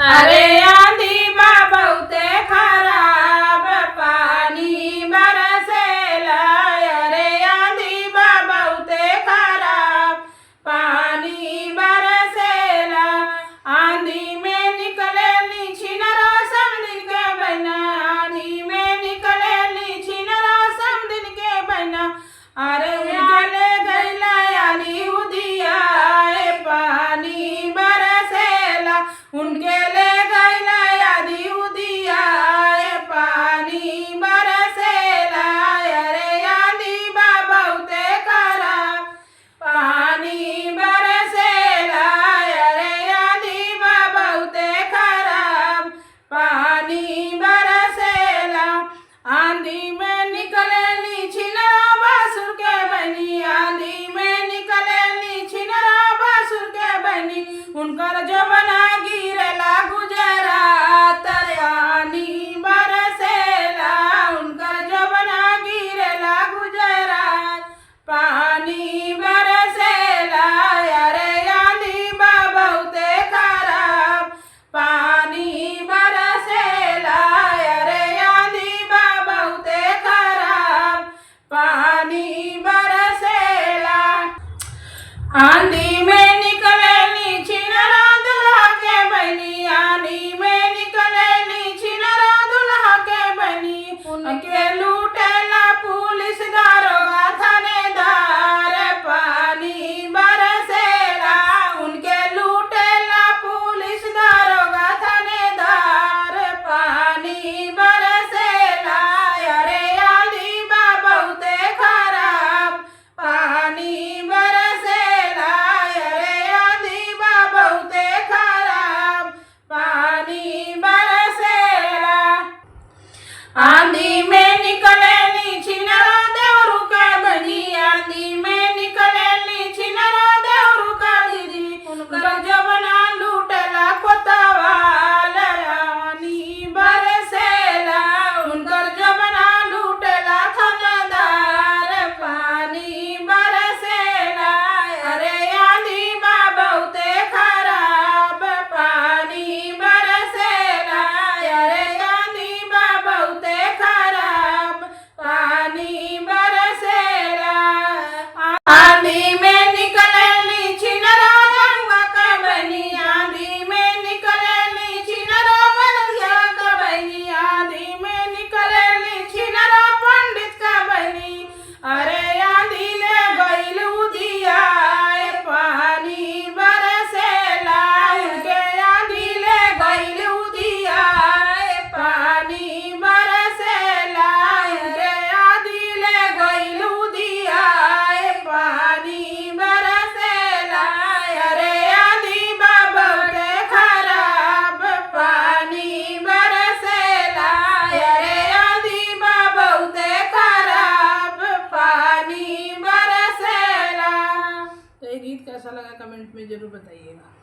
अरे आंधी बा बहुते खराब पानी बरसेला। अरे आंधी बा बहुते खराब पानी बरसेला। आंधी में निकलेली छिनरा समदिन के बहना। आंधी में निकलेली छिनरा समदिन के बहना। अरे उनके गैला यानी उदिया पानी बरसेला। उनके ले गैला यादी उदिया पानी बरसेला। अरे आंधी बा बहुते खराब पानी बरसेला। अरे आंधी बा बहुते खराब पानी बरसेला। आंधी में निकलेली छिनरा बासुर के बहनी। आंधी में निकलेली छिनरा बासुर के बहनी। उनकर जबना गिरेला गुजरात पानी बरसेला। उनकर जबना गिरेला गुजरात पानी बरसेला। अरे आंधी बा बहुते खराब पानी बरसेला। अरे आंधी बा बहुते खराब पानी बरसेला। आंधी में निकलेली छिनरा दुल्हा के बहनी। आंधी में निकलेली छिनरा दुल्हा के बहनी। उनके लूटेला पुलिस दारोगा थानेदार पानी बरसेला। उनके लूटेला पुलिस दारोगा थानेदार पानी बरसेला। अरे आंधी बा बहुते खराब पानी बरसेला। अरे आंधी बा बहुते खराब पानी बरसेला। आंधी में निकलेली छिनरा देवरू के बहनी। आंधी में निकलेली छिनरा देवरू का दीदी। उनकर जबना लूटेला कोतवाल पानी बरसेला। उनकर जबना लूटेला थानेदार पानी बरसेला। अरे आंधी बा बहुते खराब पानी बरसेला। अरे आंधी बा बहुते खराब पानी बरसेला। आंधी में निकलेली छिनरा गंगा के बहनी। आंधी में निकलेली छिनरा बलदिया के बहनी। आंधी में निकलेली छिनरा पंडित का बहनी। अरे आंधी ले गइल उदिया पानी बरसेला। उनके आंधी ले गइल उदिया पानी बरसेला। उनके आंधी ले गइल उदिया पानी बरसेला। अरे आंधी बा बहुते खराब पानी बरसेला। अरे आंधी बा बहुते खराब पानी बरसेला। तो ये गीत कैसा लगा कमेंट में जरूर बताइएगा।